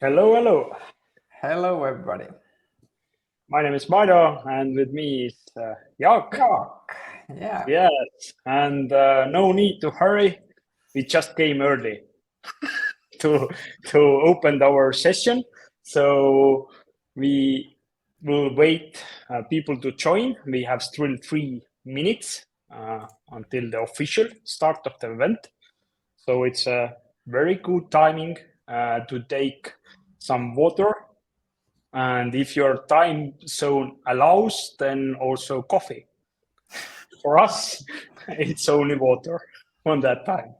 Hello, hello. Hello, everybody. My name is Maido, and with me is Jaak. Yeah. Yes, and no need to hurry. We just came early to open our session, so we will wait people to join. We have still 3 minutes until the official start of the event, so it's a very good timing to take some water. And if your time zone allows, then also coffee. For us, it's only water on that time.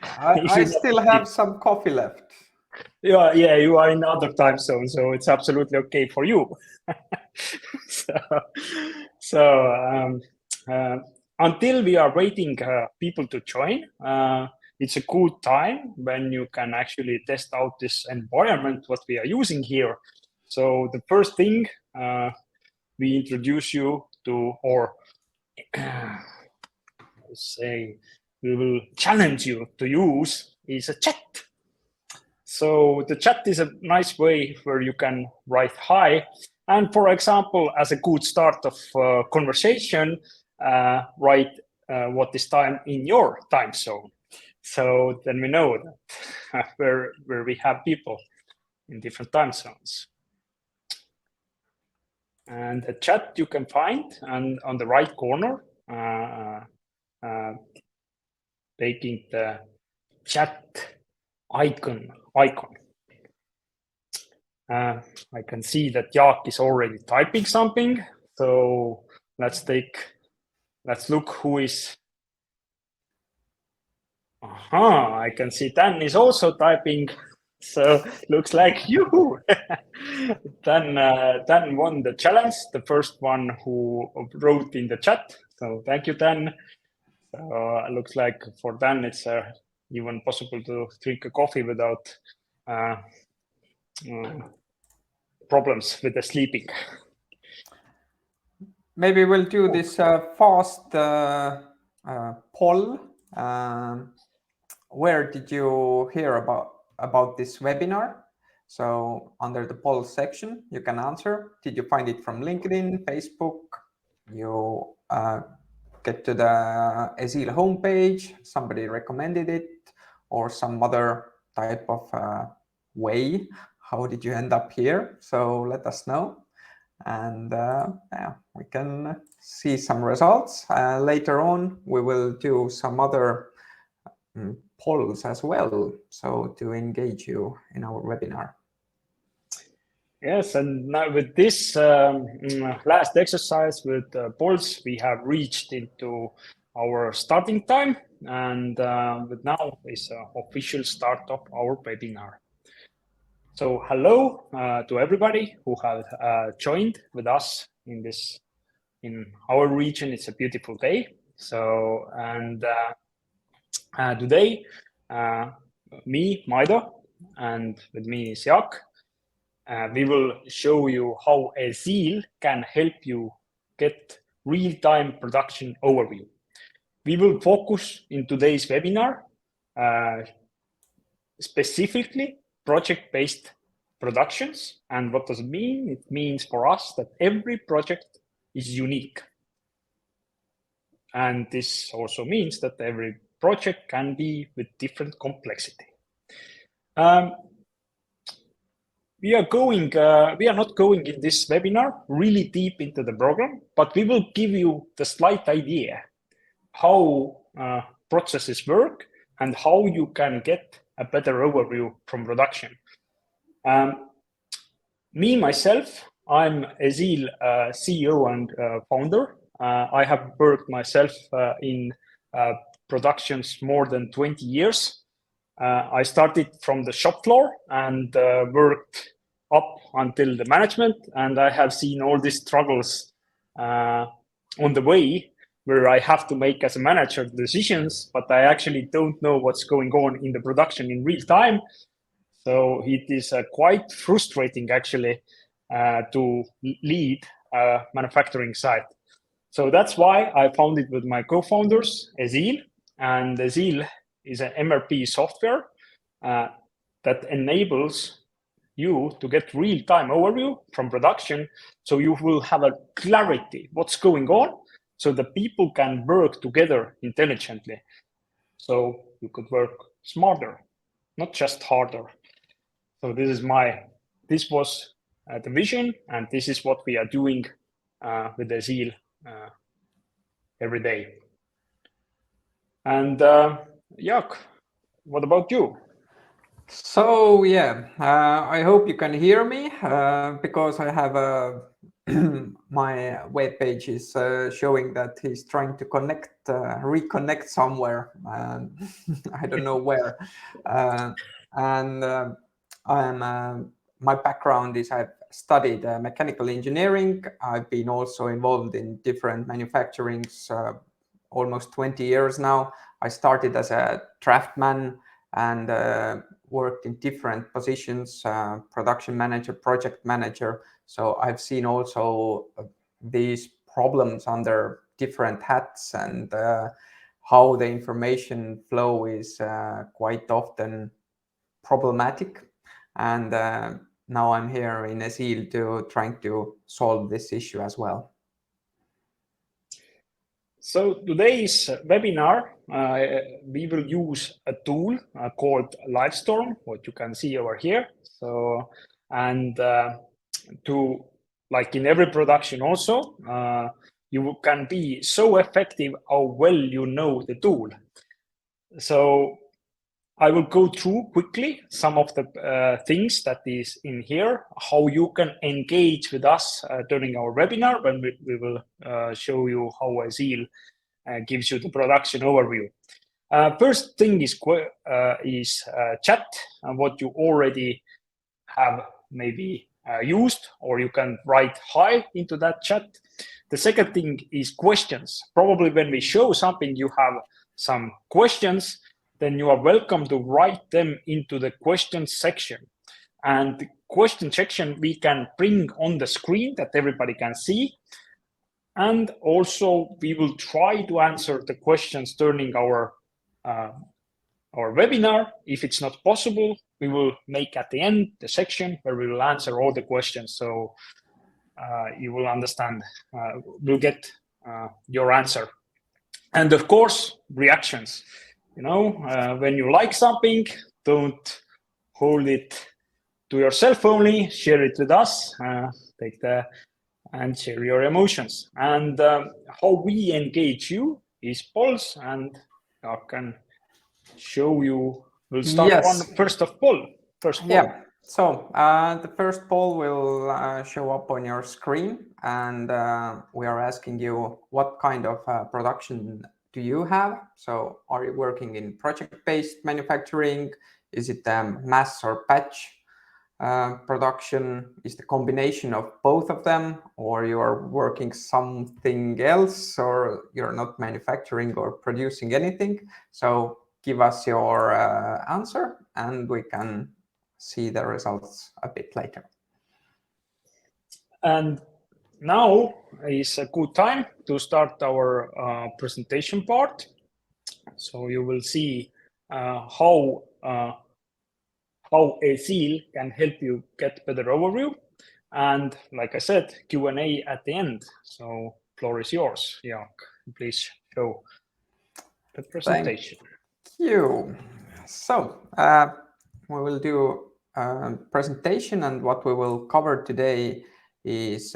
I still have some coffee left. Yeah, you are in other time zone, so it's absolutely okay for you. so until we are waiting people to join, it's a good time when you can actually test out this environment, what we are using here. So the first thing we introduce you to, or say we will challenge you to use, is a chat. So the chat is a nice way where you can write hi. And for example, as a good start of conversation, write what is time in your time zone. So then we know that where we have people in different time zones. And the chat you can find and on the right corner, taking the chat icon. I can see that Jaak is already typing something. So let's look who is. I can see Dan is also typing. So looks like you. Dan won the challenge, the first one who wrote in the chat. So thank you, Dan. So looks like for Dan it's even possible to drink a coffee without problems with the sleeping. Maybe we'll do this fast poll. Where did you hear about this webinar? So under the poll section, you can answer. Did you find it from LinkedIn, Facebook? You get to the Eziil homepage, somebody recommended it, or some other type of way. How did you end up here? So let us know. And yeah, we can see some results. Later on, we will do some other polls as well, so to engage you in our webinar. Yes, and now with this last exercise with polls, we have reached into our starting time, and with now is official start of our webinar. So hello to everybody who have joined with us in this. In our region, it's a beautiful day. So and today, me, Maido, and with me is Jaak. We will show you how Eziil can help you get real-time production overview. We will focus in today's webinar specifically project-based productions. And what does it mean? It means for us that every project is unique. And this also means that every project can be with different complexity. We are not going in this webinar really deep into the program, but we will give you the slight idea how processes work and how you can get a better overview from production. Myself, I'm Eziil, CEO and founder. I have worked myself in productions more than 20 years. I started from the shop floor and worked up until the management, and I have seen all these struggles on the way where I have to make as a manager decisions, but I actually don't know what's going on in the production in real time. So it is quite frustrating actually to lead a manufacturing site. So that's why I founded with my co-founders, Eziil, and Eziil is an MRP software that enables you to get real-time overview from production, so you will have a clarity what's going on, so the people can work together intelligently. So you could work smarter, not just harder. So this was the vision, and this is what we are doing with Eziil every day. And Jaak, what about you? So yeah, I hope you can hear me because I have my web page is showing that he's trying to reconnect somewhere. I don't know where. And my background is I've studied mechanical engineering. I've been also involved in different manufacturings almost 20 years now. I started as a draftman and worked in different positions, production manager, project manager. So I've seen also these problems under different hats and how the information flow is quite often problematic. And now I'm here in Eziil to trying to solve this issue as well. So today's webinar, we will use a tool called Livestorm, what you can see over here. So, and to, like in every production also, you can be so effective how well you know the tool. So I will go through quickly some of the things that is in here, how you can engage with us during our webinar, when we will show you how Eziil gives you the production overview. First thing is chat, and what you already have maybe used, or you can write hi into that chat. The second thing is questions. Probably when we show something, you have some questions, then you are welcome to write them into the questions section. And the question section we can bring on the screen that everybody can see. And also we will try to answer the questions during our webinar. If it's not possible, we will make at the end the section where we will answer all the questions. So you will understand, we'll get your answer. And of course, reactions. You know, when you like something, don't hold it to yourself only, share it with us, and share your emotions. And how we engage you is polls, and I can show you. We'll start first of poll. Yeah. So the first poll will show up on your screen, and we are asking you what kind of production do you have? So are you working in project-based manufacturing? Is it mass or batch production? Is the combination of both of them, or you are working something else, or you're not manufacturing or producing anything? So give us your answer, and we can see the results a bit later. And now is a good time to start our presentation part. So you will see how Eziil can help you get better overview. And like I said, Q&A at the end. So floor is yours, Jaak. Please show the presentation. Thank you. So we will do a presentation, and what we will cover today is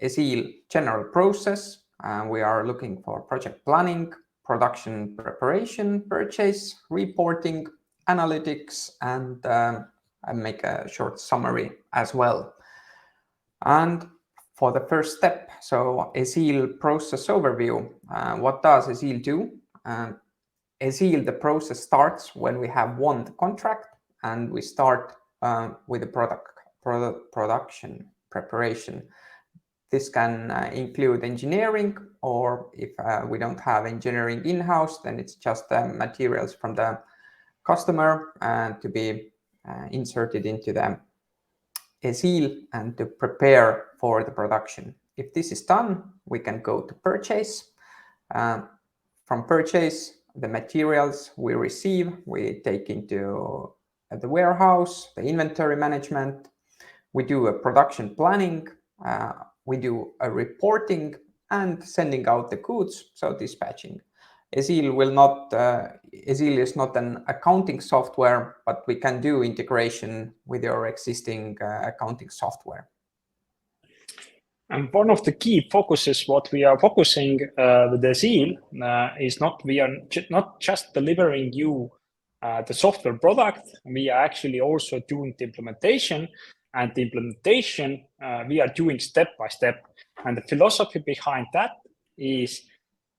Eziil general process. We are looking for project planning, production preparation, purchase, reporting, analytics, and I make a short summary as well. And for the first step, so Eziil process overview. What does Eziil do? Eziil, the process starts when we have won the contract, and we start with the production preparation. This can include engineering, or if we don't have engineering in-house, then it's just materials from the customer to be inserted into the Eziil and to prepare for the production. If this is done, we can go to purchase. From purchase, the materials we receive, we take into the warehouse, the inventory management, We do a production planning, we do a reporting and sending out the goods, so dispatching. Eziil is not an accounting software, but we can do integration with your existing accounting software. And one of the key focuses, what we are focusing with Eziil is we are not just delivering you the software product, we are actually also doing the implementation, and the implementation we are doing step by step. And the philosophy behind that is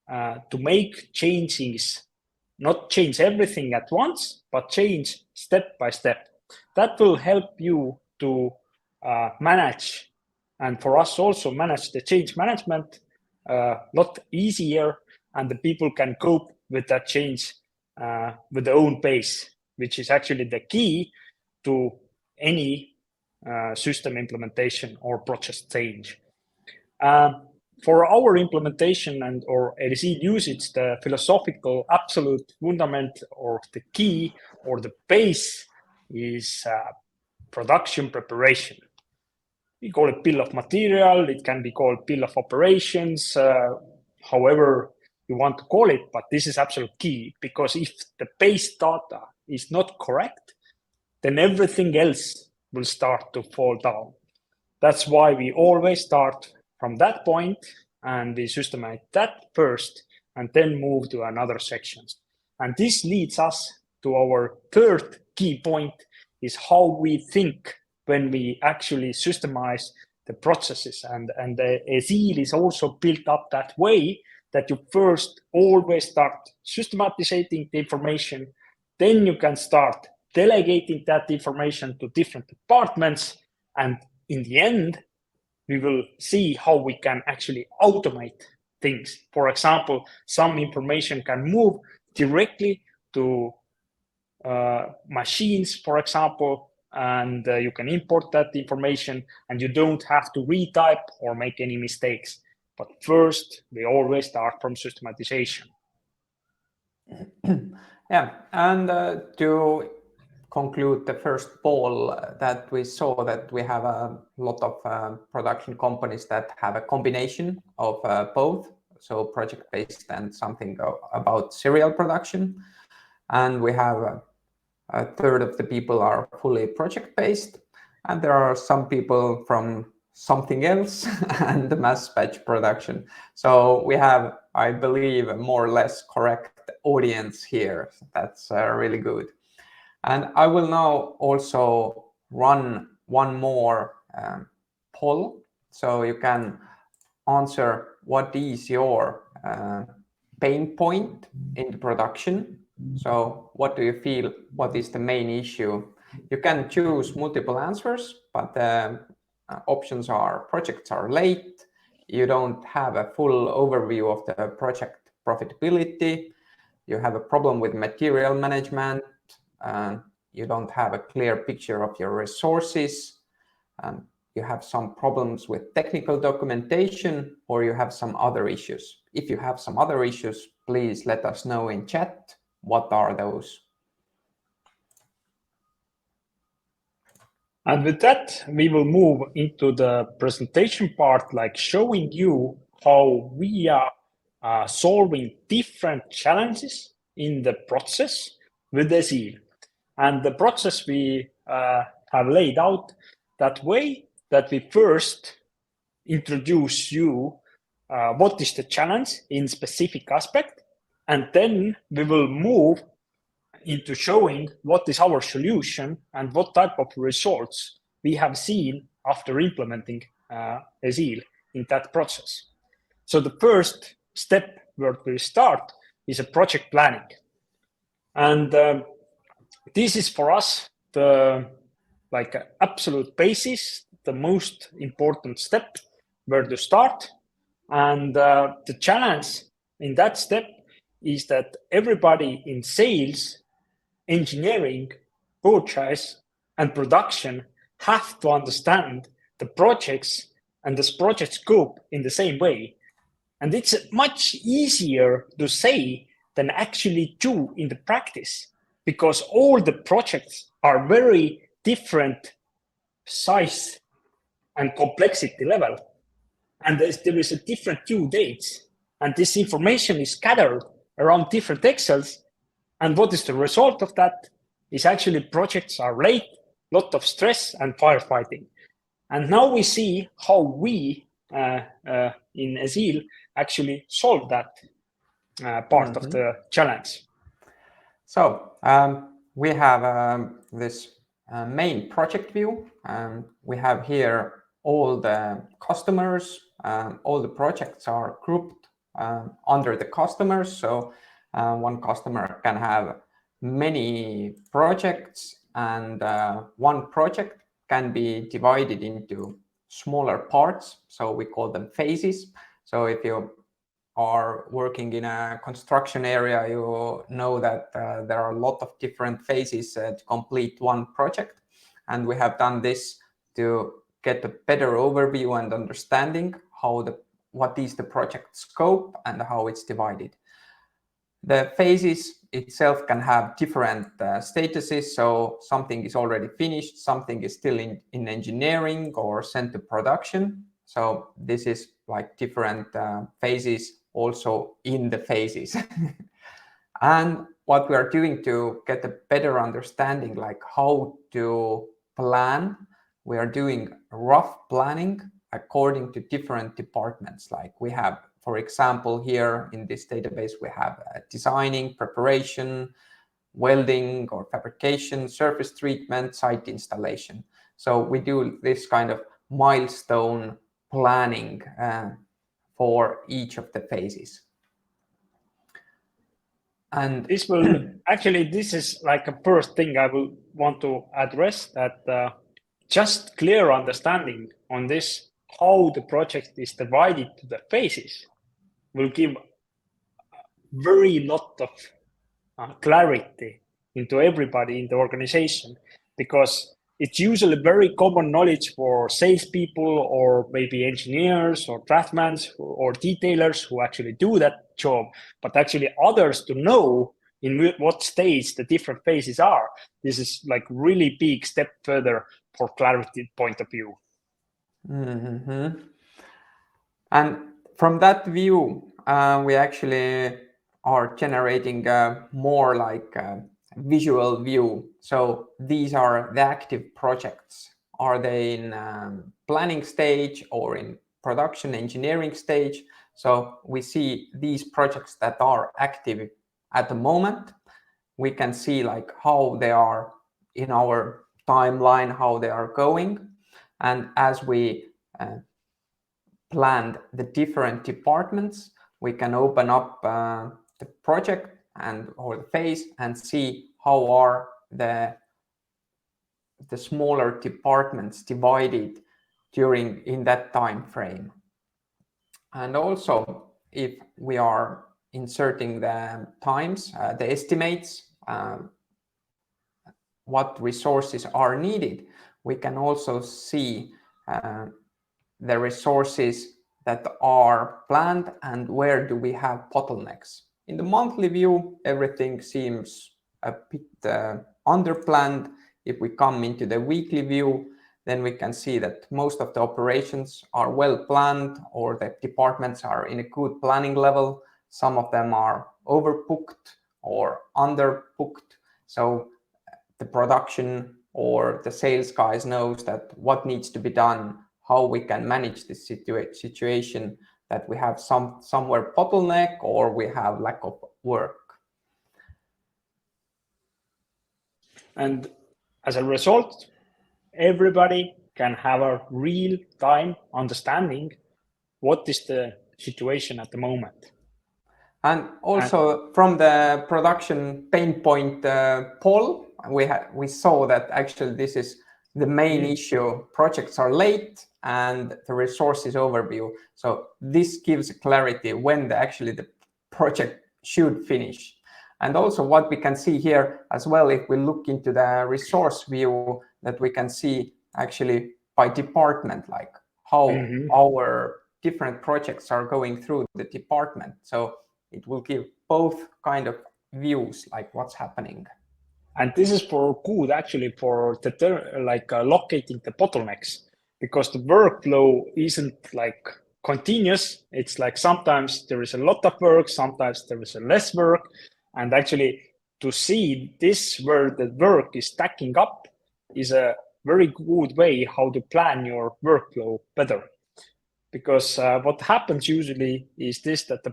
to make changes, not change everything at once, but change step by step. That will help you to manage, and for us also manage the change management a lot easier, and the people can cope with that change with their own pace, which is actually the key to any system implementation or process change. For our implementation and or Eziil usage, the philosophical absolute fundament or the key or the base is production preparation. We call it bill of material. It can be called bill of operations, however you want to call it, but this is absolute key, because if the base data is not correct, then everything else will start to fall down. That's why we always start from that point and we systemize that first and then move to another sections. And this leads us to our third key point, is how we think when we actually systemize the processes. And the Eziil is also built up that way, that you first always start systematizing the information, then you can start delegating that information to different departments, and in the end, we will see how we can actually automate things. For example, some information can move directly to machines, for example, and you can import that information and you don't have to retype or make any mistakes. But first, we always start from systematization. Yeah, and to conclude the first poll that we saw, that we have a lot of production companies that have a combination of both, so project-based and something about serial production. And we have a third of the people are fully project-based, and there are some people from something else and the mass batch production. So we have, I believe, a more or less correct audience here. That's really good. And I will now also run one more poll, so you can answer what is your pain point in the production. So what do you feel, what is the main issue? You can choose multiple answers, but the options are: projects are late, you don't have a full overview of the project profitability, you have a problem with material management, you don't have a clear picture of your resources, you have some problems with technical documentation, or you have some other issues. If you have some other issues, please let us know in chat. What are those? And with that, we will move into the presentation part, like showing you how we are solving different challenges in the process with Eziil. And the process we have laid out that way, that we first introduce you what is the challenge in specific aspect, and then we will move into showing what is our solution and what type of results we have seen after implementing Eziil in that process. So the first step where we start is a project planning. And this is for us the absolute basis, the most important step where to start. And the challenge in that step is that everybody in sales, engineering, purchase, and production have to understand the projects and this project scope in the same way. And it's much easier to say than actually do in the practice, because all the projects are very different size and complexity level. And there is a different due dates. And this information is scattered around different Excels. And what is the result of that? Is actually projects are late, lot of stress and firefighting. And now we see how we in Eziil actually solve that part of the challenge. So we have this main project view. We have here all the customers. All the projects are grouped under the customers. So one customer can have many projects, and one project can be divided into smaller parts. So we call them phases. So if you are working in a construction area, you know that there are a lot of different phases to complete one project. And we have done this to get a better overview and understanding what is the project scope and how it's divided. The phases itself can have different statuses. So something is already finished, something is still in engineering or sent to production. So this is like different phases also in the phases. And what we are doing to get a better understanding, like how to plan, we are doing rough planning according to different departments. Like we have, for example, here in this database, we have designing, preparation, welding or fabrication, surface treatment, site installation. So we do this kind of milestone planning for each of the phases. And this will actually, this is like a first thing I will want to address, that just clear understanding on this, how the project is divided to the phases, will give very lot of clarity into everybody in the organization, because it's usually very common knowledge for salespeople or maybe engineers or draftsmen or detailers who actually do that job, but actually others to know in what stage the different phases are. This is like really big step further for clarity point of view. And from that view, we actually are generating more like a visual view. So these are the active projects. Are they in planning stage or in production engineering stage? So we see these projects that are active at the moment. We can see like how they are in our timeline, how they are going. And as we planned the different departments, we can open up the project or the phase and see how are the smaller departments divided in that time frame. And also, if we are inserting the times, the estimates, what resources are needed, we can also see the resources that are planned and where do we have bottlenecks. In the monthly view, everything seems a bit underplanned. If we come into the weekly view, then we can see that most of the operations are well planned, or the departments are in a good planning level. Some of them are overbooked or underbooked. So the production or the sales guys knows that what needs to be done, how we can manage this situation, that we have somewhere bottleneck or we have lack of work. And as a result, everybody can have a real-time understanding what is the situation at the moment. And also from the production pain point poll, we saw that actually this is the main issue. Projects are late and the resources overview. So this gives clarity when actually the project should finish. And also what we can see here as well, if we look into the resource view, that we can see actually by department, like how our different projects are going through the department. So it will give both kind of views, like what's happening. And this is for good, actually, for locating the bottlenecks, because the workflow isn't like continuous. It's like sometimes there is a lot of work, sometimes there is a less work. And actually, to see this where the work is stacking up is a very good way how to plan your workflow better. Because what happens usually is this, that the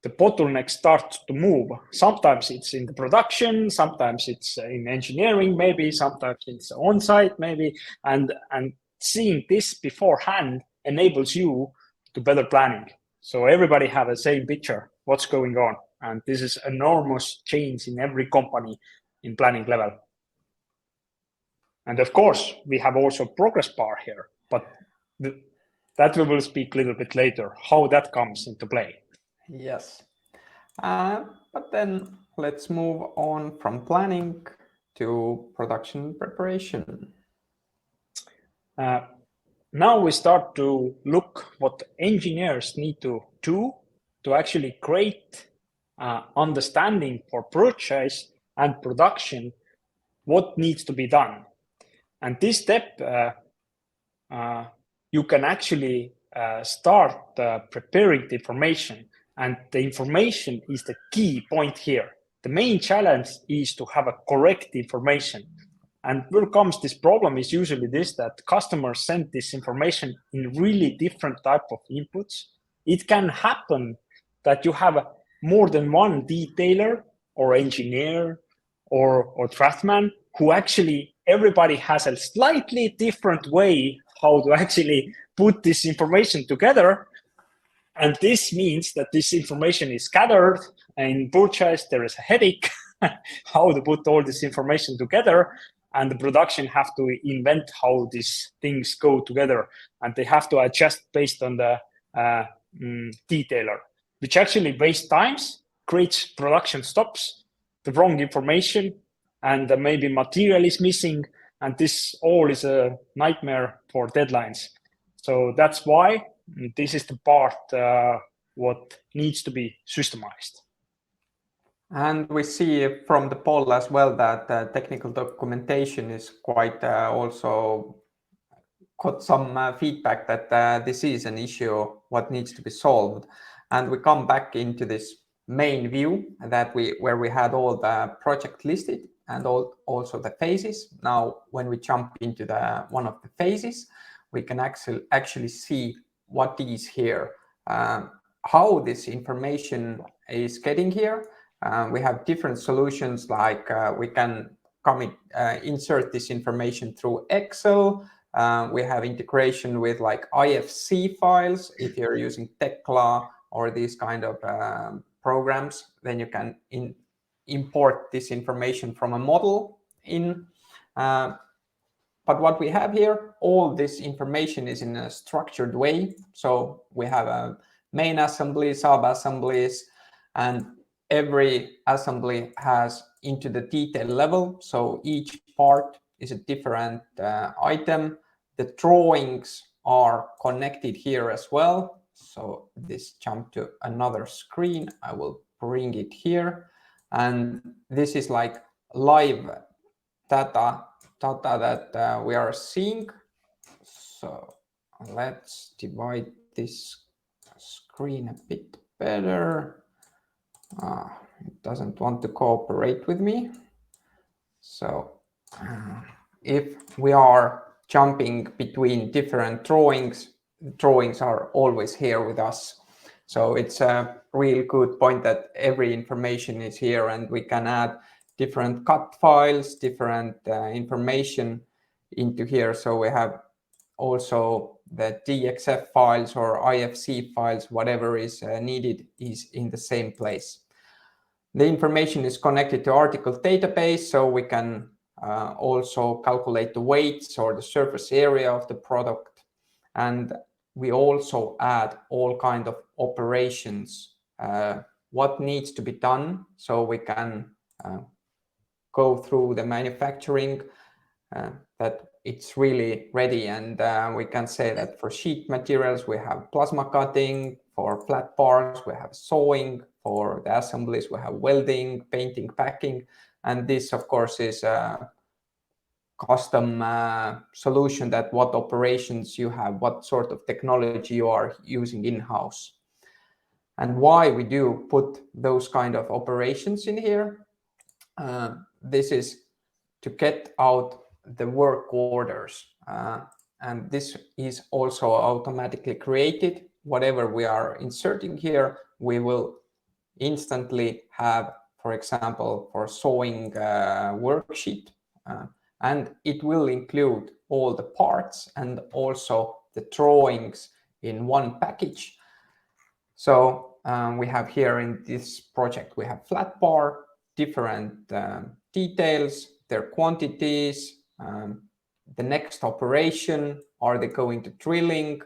bottleneck starts to move. Sometimes it's in the production, sometimes it's in engineering, maybe sometimes it's on site, maybe, and seeing this beforehand enables you to better planning. So everybody have the same picture what's going on, and this is enormous change in every company in planning level. And of course, we have also progress bar here, but that we will speak a little bit later, how that comes into play. Yes. But then let's move on from planning to production preparation. Now we start to look what engineers need to do to actually create understanding for purchase and production, what needs to be done. And this step, you can actually start preparing the information, and the information is the key point here. The main challenge is to have a correct information. And where comes this problem is usually this, that customers send this information in really different type of inputs. It can happen that you have more than one detailer or engineer or draftsman who actually, everybody has a slightly different way how to actually put this information together. And this means that this information is gathered, and in purchase there is a headache how to put all this information together, and the production have to invent how these things go together, and they have to adjust based on the detailer, which actually wastes times, creates production stops, the wrong information, and maybe material is missing, and this all is a nightmare for deadlines. So that's why this is the part what needs to be systemized. And we see from the poll as well that technical documentation is quite also got some feedback that this is an issue what needs to be solved. And we come back into this main view that where we had all the project listed and also the phases. Now, when we jump into one of the phases, we can actually see what is here, how this information is getting here. We have different solutions, like we can insert this information through Excel. We have integration with like IFC files. If you're using Tekla or these kind of programs, then you can import this information from a model in. But what we have here, all this information is in a structured way. So we have a main assembly, sub-assemblies, and every assembly has into the detail level. So each part is a different item. The drawings are connected here as well. So this jump to another screen. I will bring it here. And this is like live data that we are seeing. So let's divide this screen a bit better. It doesn't want to cooperate with me. So if we are jumping between different drawings are always here with us. So it's a real good point that every information is here, and we can add different cut files, different information into here. So we have also the DXF files or IFC files, whatever is needed is in the same place. The information is connected to article database, so we can also calculate the weights or the surface area of the product. And we also add all kind of operations, what needs to be done, so we can go through the manufacturing, that it's really ready. And we can say that for sheet materials, we have plasma cutting. For flat bars, we have sewing. For the assemblies, we have welding, painting, packing, and this, of course, is a custom solution that what operations you have, what sort of technology you are using in-house. And why we do put those kind of operations in here. This is to get out the work orders. And this is also automatically created. Whatever we are inserting here, we will instantly have, for example, for sewing worksheet. And it will include all the parts and also the drawings in one package. So we have here in this project, we have flat bar, different details, their quantities, the next operation, are they going to drilling?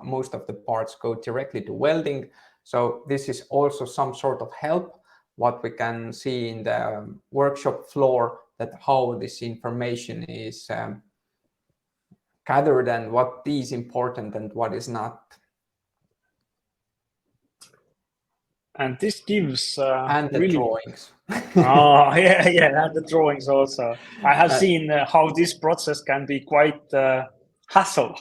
Most of the parts go directly to welding. So this is also some sort of help, what we can see in the workshop floor, that how this information is gathered and what is important and what is not. And this gives and the really drawings. Oh, yeah, and the drawings also. I have seen how this process can be quite hassle.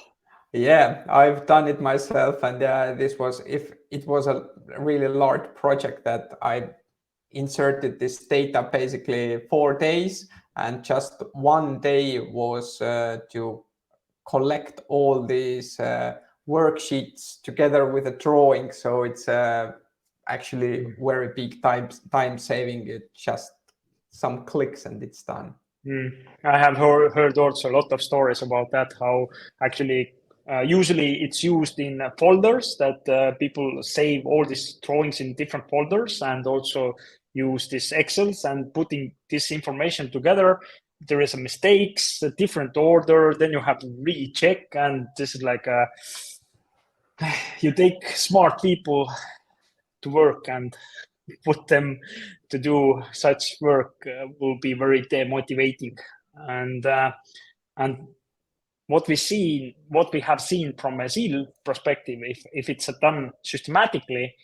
Yeah, I've done it myself, and this was, if it was a really large project that I inserted this data basically 4 days, and just 1 day was to collect all these worksheets together with a drawing. So it's actually very big time saving. It just some clicks and it's done. I have heard also a lot of stories about that, how actually usually it's used in folders, that people save all these drawings in different folders, and also use these Excels, and putting this information together, there is a mistakes, a different order, then you have to recheck, and this is like you take smart people to work and put them to do such work will be very demotivating. And what we have seen from Eziil perspective, if it's done systematically,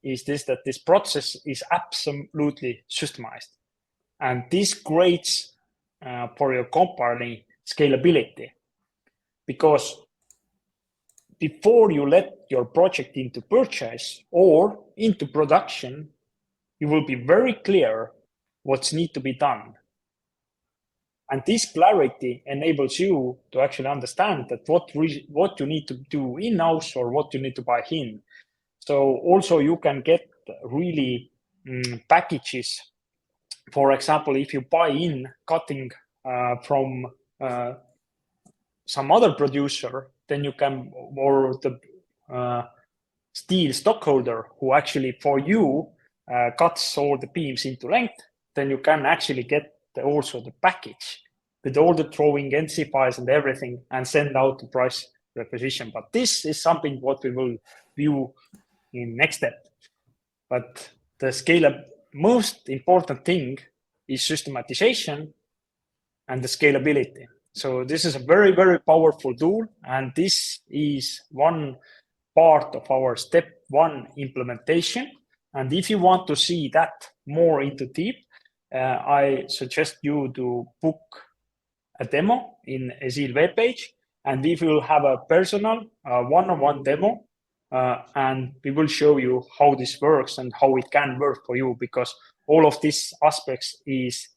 is this, that this process is absolutely systemized, and this creates for your company scalability, because before you let your project into purchase or into production, you will be very clear what's need to be done. And this clarity enables you to actually understand that what you need to do in-house or what you need to buy in. So also you can get really packages. For example, if you buy in cutting from some other producer, then you can, or the steel stockholder who actually for you cuts all the beams into length, then you can actually get also the package with all the drawing, NC files and everything, and send out the price requisition. But this is something what we will view in next step. But the most important thing is systematization and the scalability. So this is a very, very powerful tool, and this is one part of our step 1 implementation. And if you want to see that more into deep, I suggest you to book a demo in Eziil webpage, and we will have a personal one-on-one demo, and we will show you how this works and how it can work for you, because all of these aspects is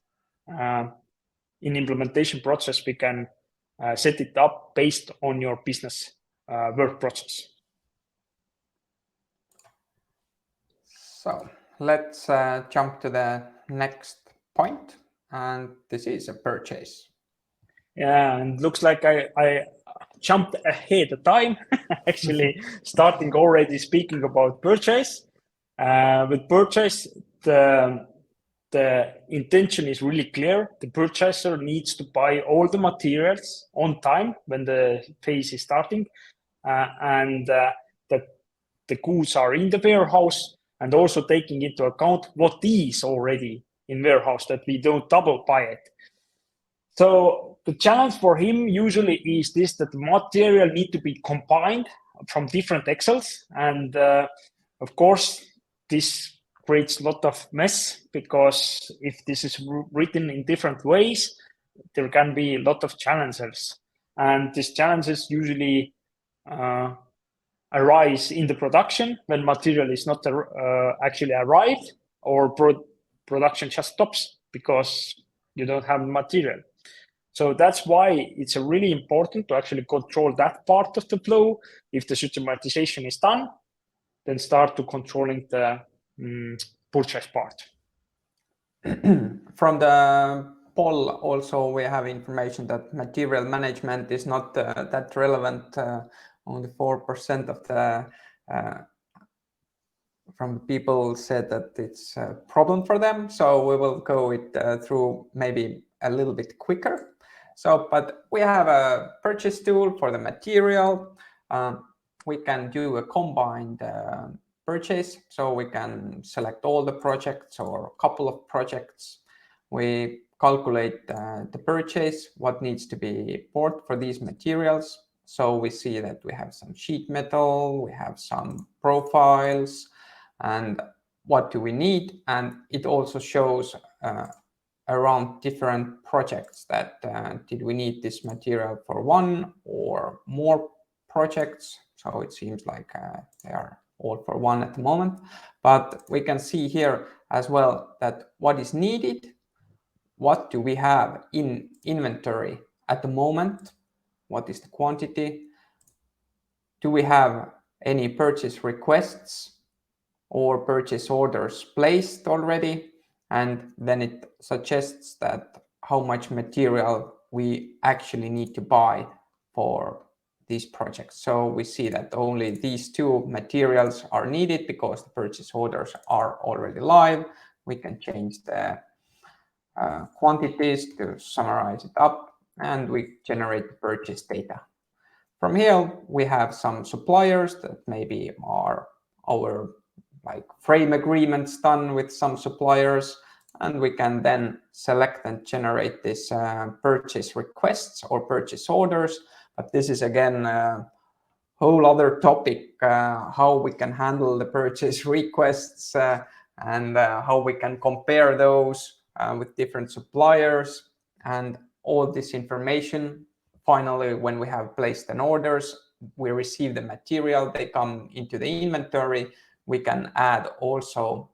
in implementation process. We can set it up based on your business work process. So let's jump to the next point, and this is a purchase. Yeah, and looks like I jumped ahead of time, actually starting already speaking about purchase. With purchase, the intention is really clear. The purchaser needs to buy all the materials on time when the phase is starting, and that the goods are in the warehouse, and also taking into account what is already in warehouse, that we don't double buy it. So the challenge for him usually is this, that the material need to be combined from different Excels. And of course, this creates a lot of mess, because if this is written in different ways, there can be a lot of challenges. And these challenges usually arise in the production when material is not actually arrived, or production just stops because you don't have material. So that's why it's really important to actually control that part of the flow. If the systematization is done, then start to controlling the purchase part. From the poll also we have information that material management is not that relevant. Only 4% of the from the people said that it's a problem for them. So we will go it through maybe a little bit quicker. So, but we have a purchase tool for the material. We can do a combined purchase. So we can select all the projects or a couple of projects. We calculate the purchase, what needs to be bought for these materials. So we see that we have some sheet metal, we have some profiles, and what do we need. And it also shows around different projects that did we need this material for one or more projects. So it seems like they are all for one at the moment, but we can see here as well that what is needed, what do we have in inventory at the moment, what is the quantity, do we have any purchase requests or purchase orders placed already, and then it suggests that how much material we actually need to buy for these projects. So we see that only these two materials are needed because the purchase orders are already live. We can change the quantities to summarize it up, and we generate the purchase data. From here, we have some suppliers that maybe are our frame agreements done with some suppliers, and we can then select and generate this purchase requests or purchase orders. But this is again a whole other topic, how we can handle the purchase requests and how we can compare those with different suppliers, and all this information. Finally, when we have placed an orders, we receive the material, they come into the inventory. We can add also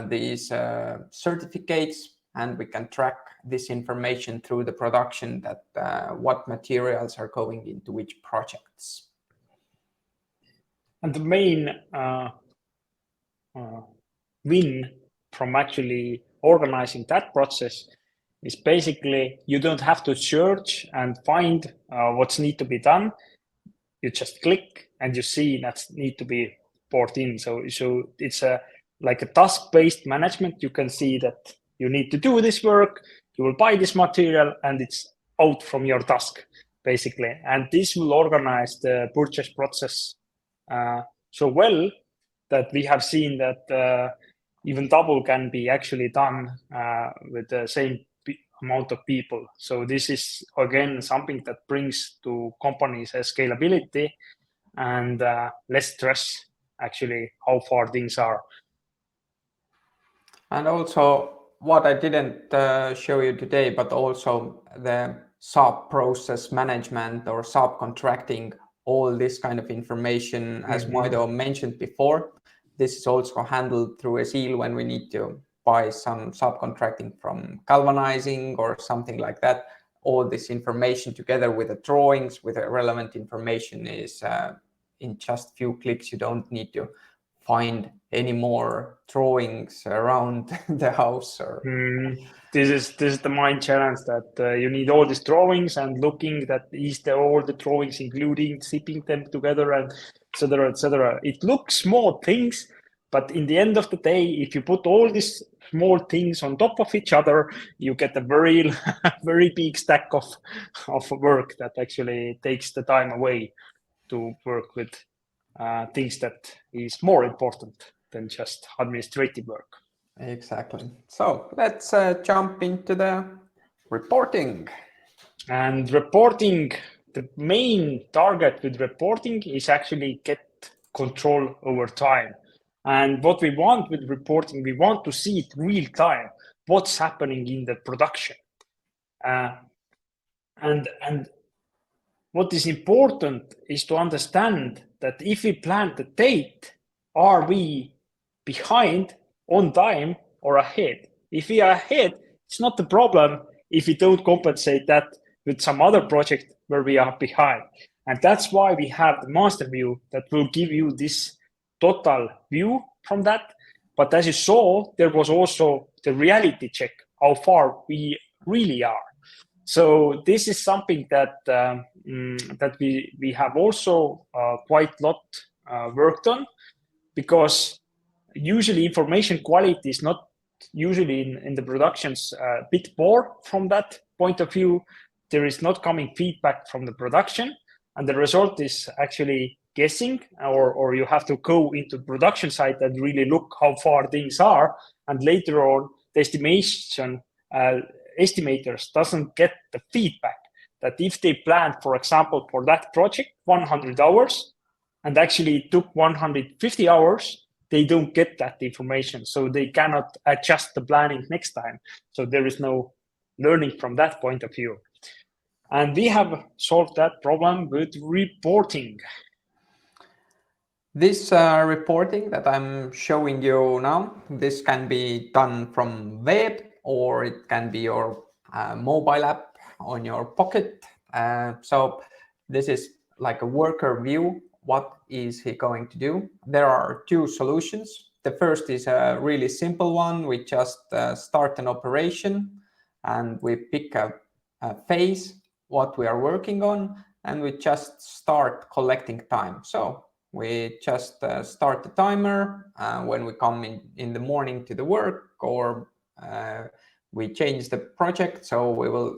these certificates, and we can track this information through the production, that what materials are going into which projects. And the main win from actually organizing that process is basically you don't have to search and find what's need to be done. You just click and you see that need to be poured in. So it's like a task-based management. You can see that you need to do this work, you will buy this material, and it's out from your task, basically. And this will organize the purchase process so well that we have seen that even double can be actually done with the same amount of people. So this is again something that brings to companies a scalability and less stress, actually, how far things are. And also what I didn't show you today, but also the sub process management or subcontracting, all this kind of information, as Moido mentioned before. This is also handled through Eziil when we need to buy some subcontracting from galvanizing or something like that. All this information together with the drawings, with the relevant information, is in just few clicks. You don't need to find any more drawings around the house. Or this is the main challenge, that you need all these drawings and looking that all the drawings, including zipping them together and etc. etc. It looks small things, but in the end of the day, if you put all these small things on top of each other, you get a very very big stack of work that actually takes the time away to work with things that is more important than just administrative work. Exactly. So let's jump into the reporting. And reporting, the main target with reporting is actually get control over time. And what we want with reporting, we want to see it real time, what's happening in the production. And what is important is to understand that if we plan the date, are we behind, on time, or ahead? If we are ahead, it's not a problem if we don't compensate that with some other project where we are behind. And that's why we have the master view that will give you this total view from that. But as you saw, there was also the reality check, how far we really are. So this is something that that we have also quite a lot worked on, because usually information quality is not usually in the productions a bit poor from that point of view. There is not coming feedback from the production, and the result is actually guessing, or you have to go into the production site and really look how far things are, and later on the estimation estimators doesn't get the feedback that if they planned, for example, for that project 100 hours and actually it took 150 hours, they don't get that information, so they cannot adjust the planning next time. So there is no learning from that point of view. And we have solved that problem with reporting. This reporting that I'm showing you now, this can be done from web, or it can be your mobile app on your pocket. So this is like a worker view. What is he going to do? There are two solutions. The first is a really simple one. We just start an operation and we pick a phase, what we are working on, and we just start collecting time. So we just start the timer when we come in the morning to the work, or we change the project. So we will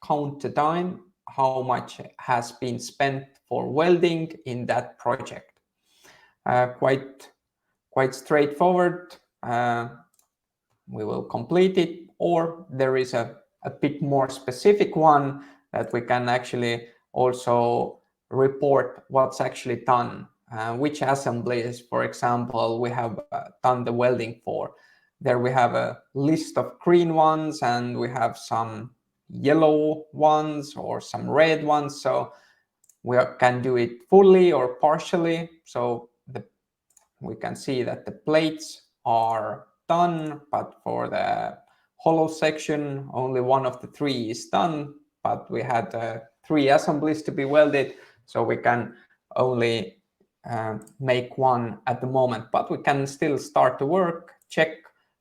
count the time, how much has been spent for welding in that project. Quite straightforward. We will complete it, or there is a bit more specific one that we can actually also report what's actually done. Which assemblies, for example, we have done the welding for. There we have a list of green ones, and we have some yellow ones or some red ones. So we can do it fully or partially. So we can see that the plates are done, but for the hollow section, only one of the three is done. But we had 3 assemblies to be welded, so we can only make one at the moment, but we can still start the work, check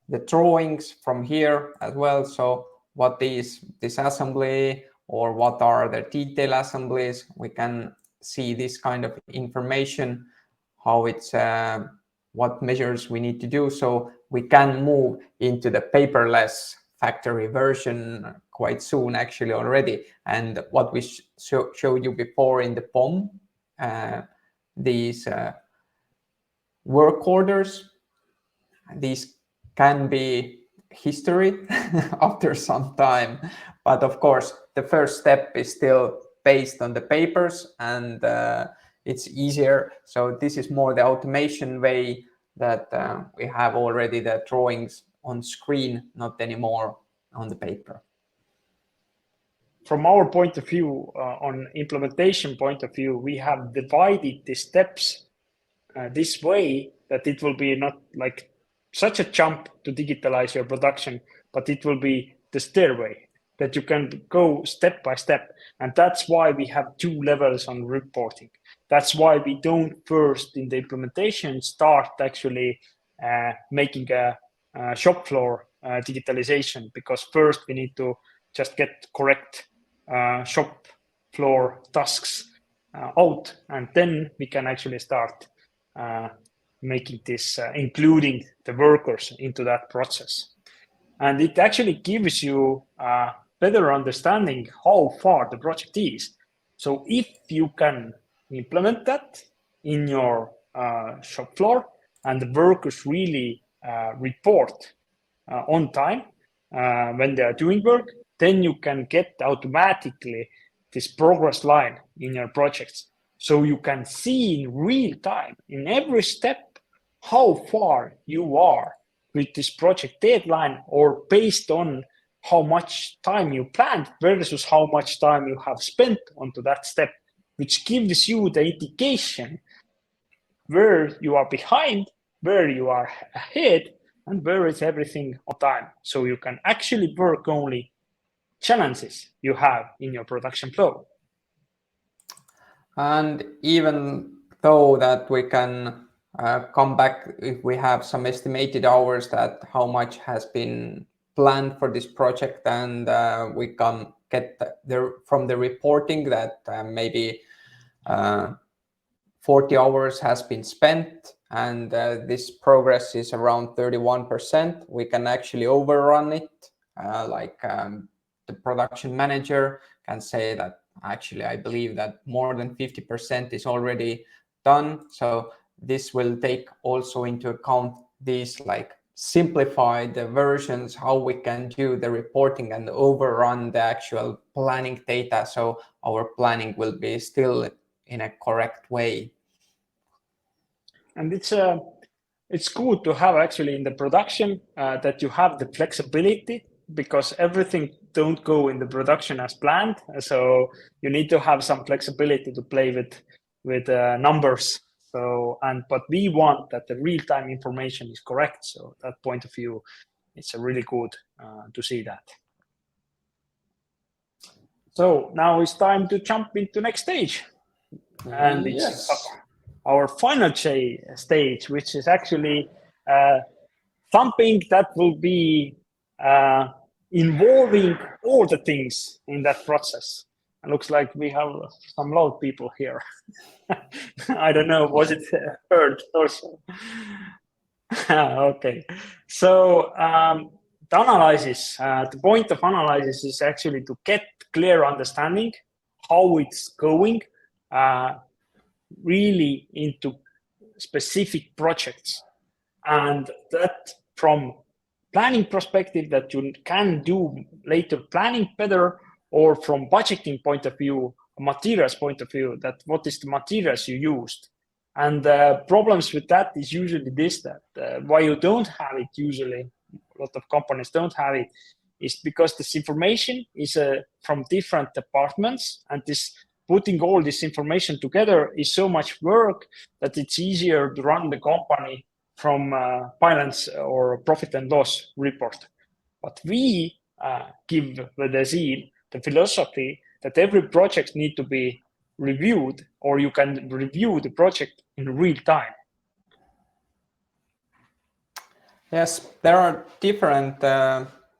the drawings from here as well. So what is this assembly, or what are the detail assemblies? We can see this kind of information, how it's what measures we need to do. So we can move into the paperless factory version quite soon, actually already. And what we showed you before in the POM, these work orders, these can be history after some time. But of course, the first step is still based on the papers, and it's easier. So this is more the automation way, that we have already the drawings on screen, not anymore on the paper. From our point of view, on implementation point of view, we have divided the steps this way that it will be not like such a jump to digitalize your production, but it will be the stairway that you can go step by step. And that's why we have 2 levels on reporting. That's why we don't first in the implementation start actually making a shop floor digitalization, because first we need to just get correct shop floor tasks out, and then we can actually start making this, including the workers into that process. And it actually gives you a better understanding how far the project is. So if you can implement that in your shop floor, and the workers really report on time when they are doing work, then you can get automatically this progress line in your projects. So you can see in real time, in every step, how far you are with this project deadline, or based on how much time you planned versus how much time you have spent onto that step, which gives you the indication where you are behind, where you are ahead, and where is everything on time. So you can actually work only challenges you have in your production flow. And even though that we can come back if we have some estimated hours that how much has been planned for this project, and we can get from the reporting that maybe 40 hours has been spent, and this progress is around 31%. We can actually overrun it. The production manager can say that actually I believe that more than 50% is already done. So this will take also into account these like simplified versions, how we can do the reporting and overrun the actual planning data. So our planning will be still in a correct way. And it's good to have actually in the production that you have the flexibility, because everything don't go in the production as planned. So you need to have some flexibility to play with numbers. So but we want that the real-time information is correct. So that point of view, it's a really good to see that. So now it's time to jump into next stage, and yes. it's our final stage, which is actually something that will be involving all the things in that process. It looks like we have some loud people here. I don't know, was it heard also? Okay, so the analysis, the point of analysis is actually to get clear understanding how it's going really into specific projects, and that from planning perspective that you can do later planning better, or from budgeting point of view, materials point of view, that what is the materials you used. And problems with that is usually this, that why you don't have it usually, a lot of companies don't have it, is because this information is from different departments, and this putting all this information together is so much work that it's easier to run the company from balance or profit and loss report. But we give with Eziil the philosophy that every project needs to be reviewed, or you can review the project in real time. Yes, there are different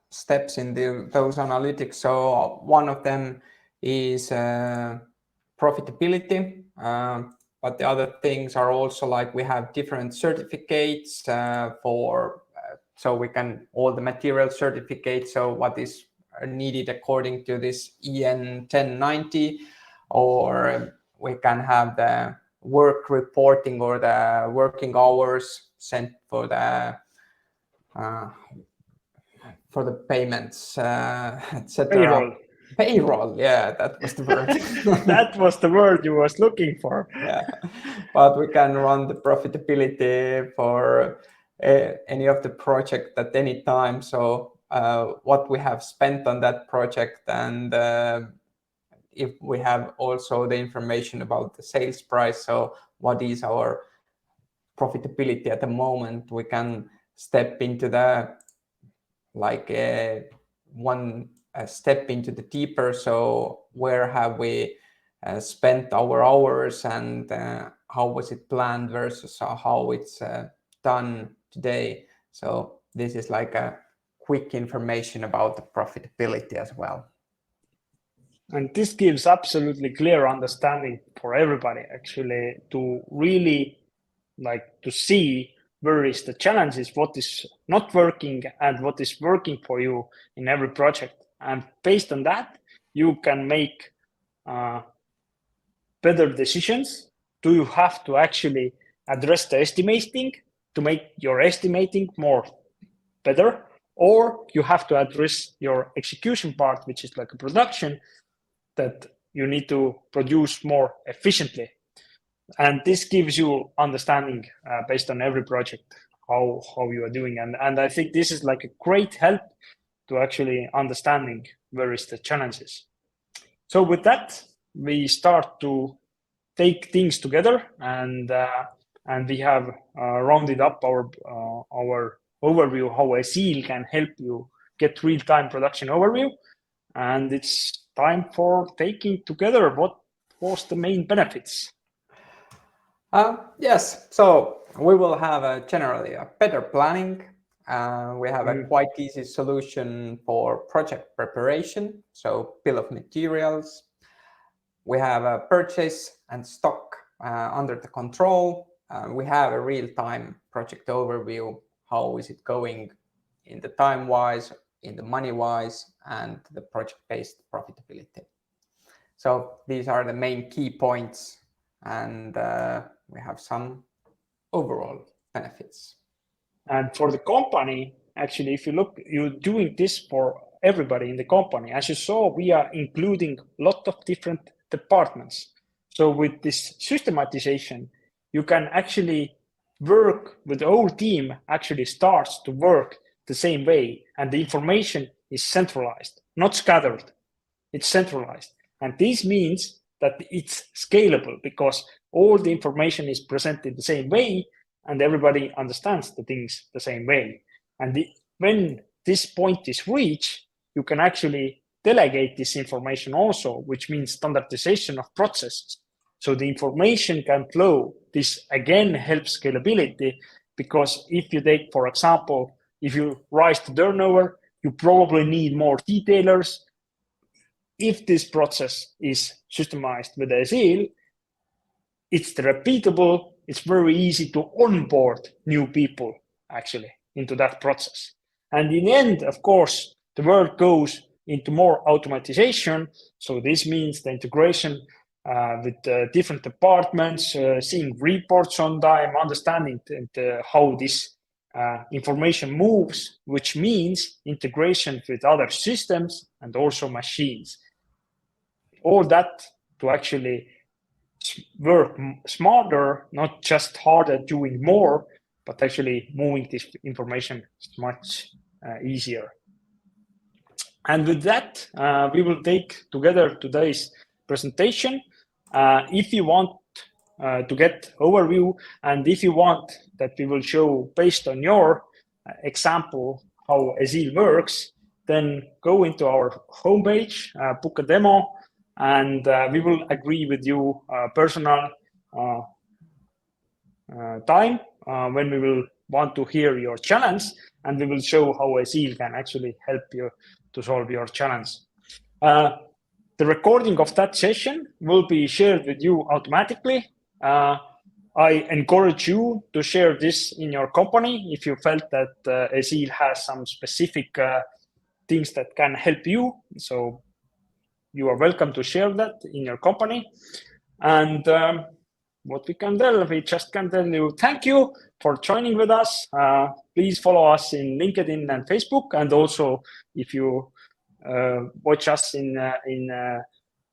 steps in those analytics. So one of them is profitability, but the other things are also like we have different certificates for, so we can, all the material certificates, so what is needed according to this EN 1090, or we can have the work reporting or the working hours sent for the payments, etc. Payroll, yeah, that was the word. That was the word you was looking for. Yeah, but we can run the profitability for any of the project at any time. So what we have spent on that project, and if we have also the information about the sales price, so what is our profitability at the moment, we can step into the one step into the deeper. So where have we spent our hours, and how was it planned versus how it's done today. So this is like a quick information about the profitability as well. And this gives absolutely clear understanding for everybody, actually, to really to see where is the challenges, what is not working, and what is working for you in every project. And based on that, you can make better decisions. Do you have to actually address the estimating to make your estimating more better, or you have to address your execution part, which is like a production, that you need to produce more efficiently. And this gives you understanding based on every project, how you are doing. And I think this is like a great help to actually understanding where is the challenges. So with that, we start to take things together, and we have rounded up our overview how Eziil can help you get real-time production overview. And it's time for taking together what was the main benefits. Yes, so we will have generally a better planning. We have a quite easy solution for project preparation, so bill of materials. We have a purchase and stock under the control. We have a real-time project overview. How is it going in the time-wise, in the money-wise, and the project-based profitability. So these are the main key points, and we have some overall benefits. And for the company, actually, if you look, you're doing this for everybody in the company. As you saw, we are including a lot of different departments. So with this systematization, you can actually work with the whole team actually starts to work the same way, and the information is centralized, not scattered. It's centralized. And this means that it's scalable because all the information is presented the same way and everybody understands the things the same way. And when this point is reached, you can actually delegate this information also, which means standardization of processes. So the information can flow. This again helps scalability because if you take, for example, if you rise to turnover, you probably need more detailers. If this process is systemized with Eziil, it's repeatable. It's very easy to onboard new people actually into that process. And in the end, of course, the world goes into more automatization. So this means the integration with different departments, seeing reports on time, understanding how this information moves, which means integration with other systems and also machines. All that to actually work smarter, not just harder doing more, but actually moving this information much easier. And with that, we will take together today's presentation. If you want to get overview, and if you want that we will show based on your example how Eziil works, then go into our homepage, book a demo, and we will agree with you personal time when we will want to hear your challenge, and we will show how Eziil can actually help you to solve your challenge. The recording of that session will be shared with you automatically. I encourage you to share this in your company if you felt that Eziil has some specific things that can help you. So you are welcome to share that in your company. And what we can tell, we just can tell you thank you for joining with us. Please follow us in LinkedIn and Facebook. And also, if you watch us in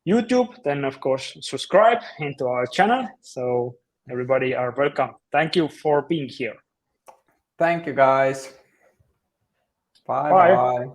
YouTube, then of course subscribe into our channel. So everybody are welcome. Thank you for being here. Thank you, guys. Bye.